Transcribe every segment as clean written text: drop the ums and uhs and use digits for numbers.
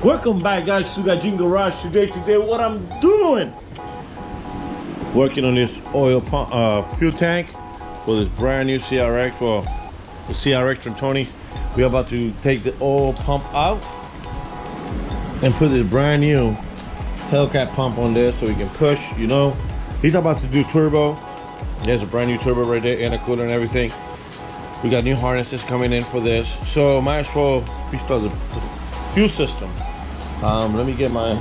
Welcome back, guys, to Gajin Garage. Today what I'm doing, working on this oil pump, fuel tank for this brand new CRX, well, the CRX from Tony. We're about to take the oil pump out and put this brand new Hellcat pump on there so we can push, you know. He's about to do turbo. There's a brand new turbo right there, intercooler and everything. We got new harnesses coming in for this, so might as well restart the fuel system. Let me get my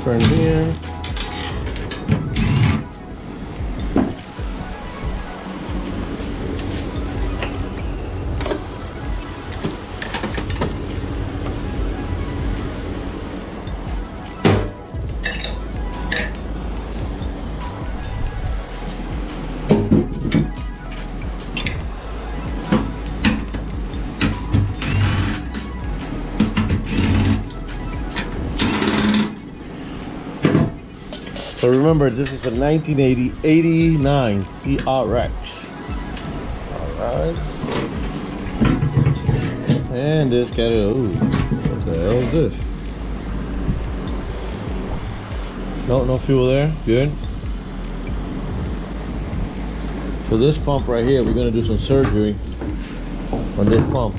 friend here. So remember, this is a 1989 CRX. Alright. And this got a, ooh, what the hell is this? No fuel there, good. So this pump right here, we're gonna do some surgery on this pump.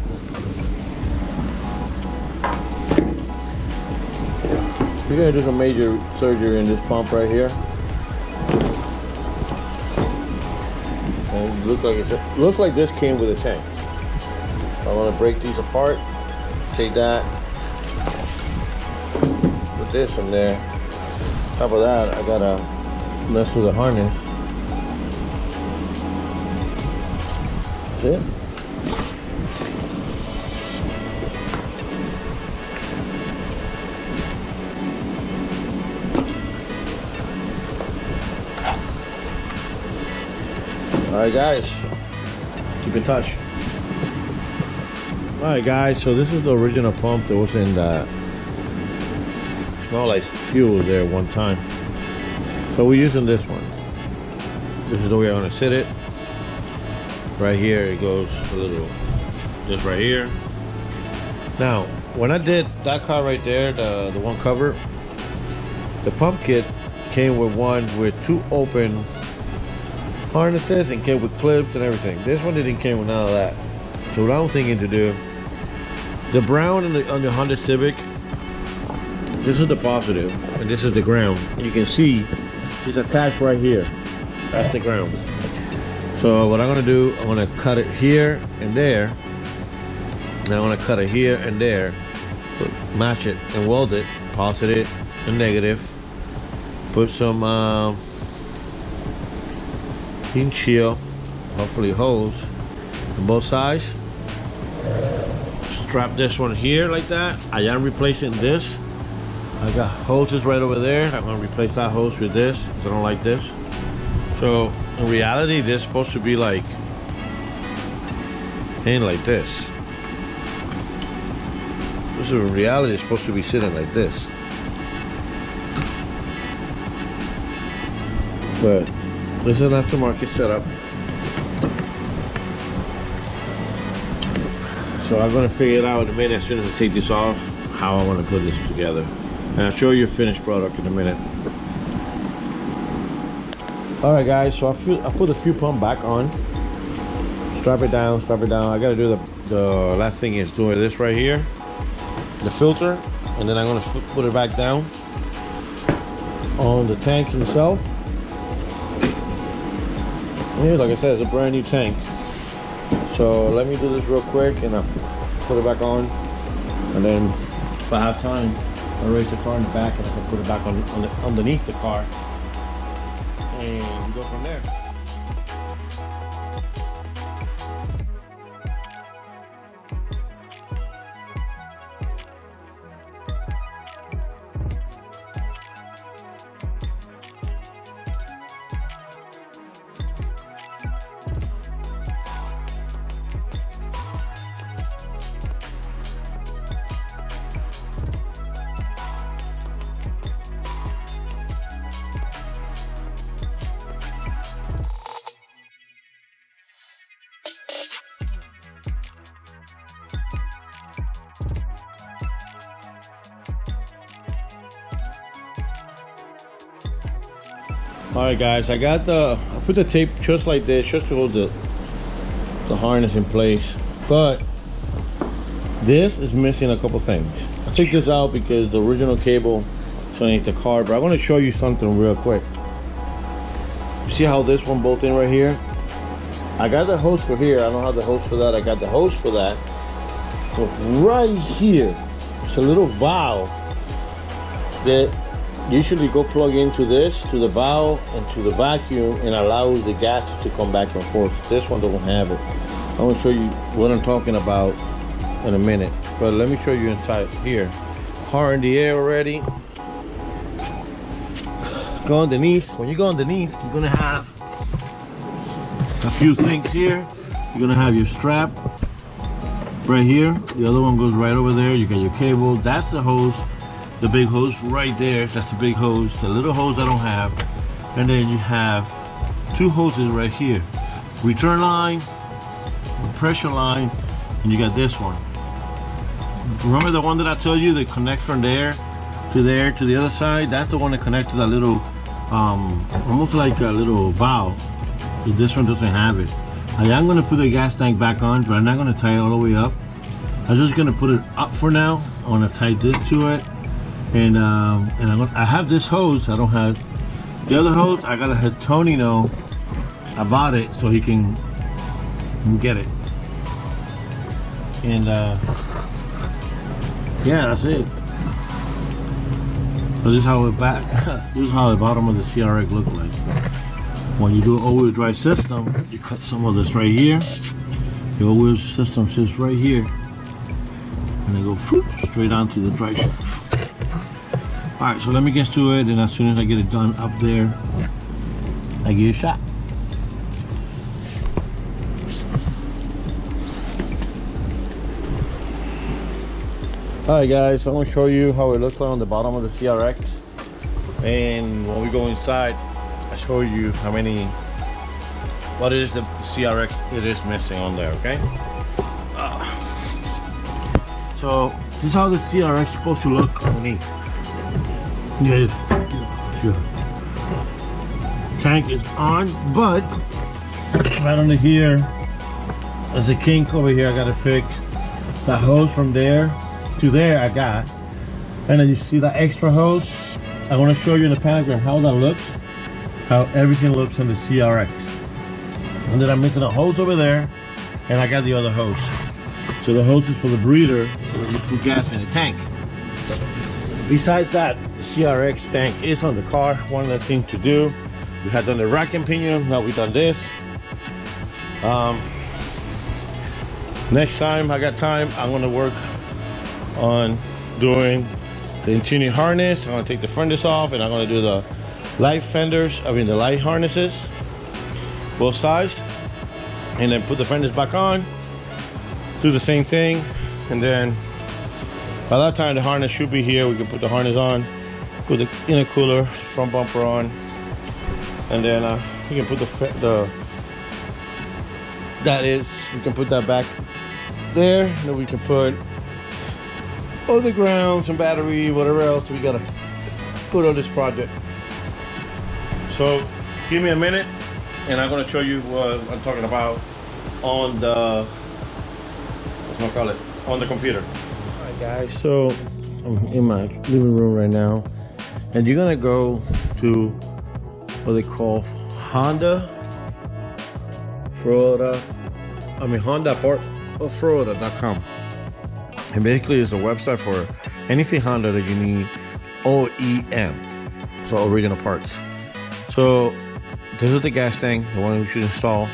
We're gonna do some major surgery in this pump right here. And it looks like this came with a tank. I want to break these apart, take that, put this in there. On top of that, I gotta mess with the harness. That's it. Alright guys, keep in touch. Alright guys, so this is the original pump that was in the, smelled like fuel there one time. So we're using this one. This is the way I'm gonna sit it. Right here it goes a little, just right here. Now, when I did that car right there, the one cover, the pump kit came with one with two open harnesses and came with clips and everything. This one didn't come with none of that. So what I'm thinking to do, the brown on the Honda Civic, this is the positive and this is the ground. You can see it's attached right here. That's the ground. So what I'm gonna do, I'm gonna cut it here and there. Now I'm gonna cut it here and there, match it and weld it, positive and negative. Put some heat shield, hopefully hose on both sides. Strap this one here like that. I am replacing this. I got hoses right over there. I'm gonna replace that hose with this because I don't like this. So in reality, this is supposed to be like hanging like this. This is in reality, it's supposed to be sitting like this. But this is an aftermarket setup. So I'm gonna figure it out in a minute as soon as I take this off, how I want to put this together. And I'll show you a finished product in a minute. Alright guys, so I put the fuel pump back on. Strap it down, strap it down. I gotta do the last thing is doing this right here. The filter, and then I'm gonna put it back down on the tank himself. Here, like I said, it's a brand new tank. So let me do this real quick and I'll put it back on. And then if I have time, I'll raise the car in the back and I can put it back on underneath the car. And go from there. All right, guys, I put the tape just like this, just to hold the harness in place. But this is missing a couple things. I took this out because the original cable is underneath the car, but I want to show you something real quick. You see how this one bolts in right here? I got the hose for here. I don't have the hose for that. I got the hose for that. So right here, it's a little valve that usually go plug into this, to the valve and to the vacuum, and allows the gases to come back and forth. This one don't have it. I'm gonna show you what I'm talking about in a minute, but let me show you inside here. Car in the air already. Go underneath. When you go underneath, you're gonna have a few things here. You're gonna have your strap right here. The other one goes right over there. You got your cable. That's the hose, the big hose right there. That's the big hose. The little hose I don't have. And then you have two hoses right here. Return line, pressure line, and you got this one. Remember the one that I told you that connects from there to the other side? That's the one that connects to that little, almost like a little valve. So this one doesn't have it. I am going to put the gas tank back on, but I'm not going to tie it all the way up. I'm just going to put it up for now. I want to tie this to it, and I have this hose. I don't have the other hose. I gotta let Tony know about it so he can get it. And yeah, that's it. So this is how this is how the bottom of the CRX looks like. When you do an all-wheel drive system, you cut some of this right here. The all-wheel system sits right here, and they go straight onto the drive shaft. All right, so let me get to it, and as soon as I get it done up there, I give it a shot. Alright guys, so I'm going to show you how it looks like on the bottom of the CRX, and when we go inside I show you what is the CRX it is missing on there, okay? So this is how the CRX is supposed to look underneath. Yes. Tank is on, but right under here there's a kink over here I gotta fix. The hose from there to there I got, and then you see that extra hose. I want to show you in the panogram how that looks, how everything looks on the CRX. And then I'm missing a hose over there, and I got the other hose. So the hose is for the breather when you put gas in the tank. Besides that, the CRX tank is on the car. One less thing to do. We had done the rack and pinion, now we've done this. Next time I got time, I'm going to work on doing the interior harness. I'm going to take the fenders off, and I'm going to do the light fenders, the light harnesses, both sides, and then put the fenders back on, do the same thing, and then by that time the harness should be here. We can put the harness on, put the intercooler, front bumper on, and then we can put we can put that back there, and then we can put other ground, some battery, whatever else we gotta put on this project. So give me a minute, and I'm gonna show you what I'm talking about on the on the computer. All right, guys. So I'm in my living room right now, and you're gonna go to what they call Honda part of Florida.com. And basically it's a website for anything Honda that you need OEM, so original parts. So this is the gas tank, the one we should install.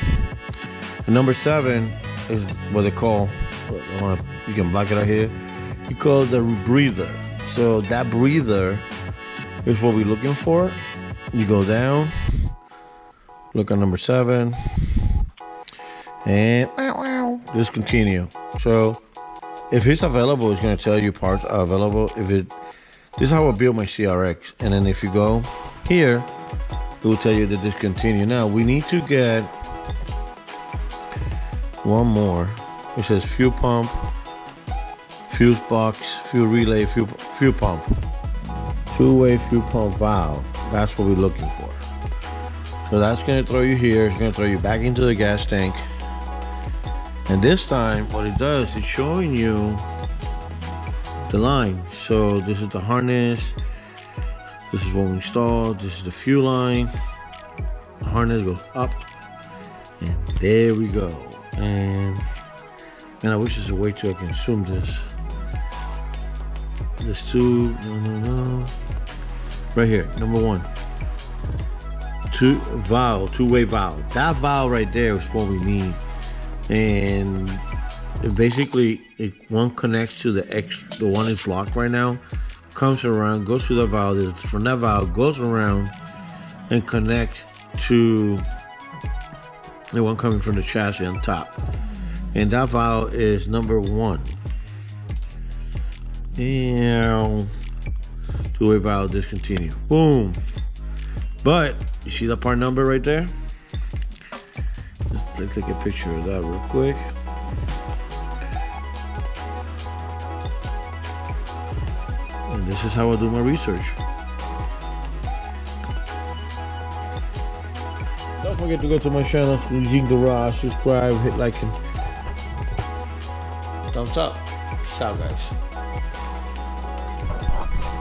And number 7 is what they call, you can block it out here, you call it the breather. So that breather is what we're looking for. You go down, look at number 7, and discontinue. So if it's available, it's going to tell you parts are available. This is how I build my CRX. And then if you go here, it will tell you to discontinue. Now we need to get one more. It says fuel pump, fuse box, fuel relay, fuel pump, two-way fuel pump valve. That's what we're looking for. So that's gonna throw you here. It's gonna throw you back into the gas tank. And this time, what it does, it's showing you the line. So this is the harness. This is what we installed. This is the fuel line. The harness goes up, and there we go. And I wish there's a way to I can zoom this. This tube, no. Right here, number one. Two-way valve. That valve right there is what we need. And basically, one connects to the one is blocked right now, comes around, goes to the valve. From that valve, goes around and connects to the one coming from the chassis on top. And that valve is number one. And two-way valve discontinue. Boom. But you see the part number right there? Let's take a picture of that real quick. And this is how I do my research. Don't forget to go to my channel, Eugene Garage, subscribe, hit like and thumbs up. Peace out, guys.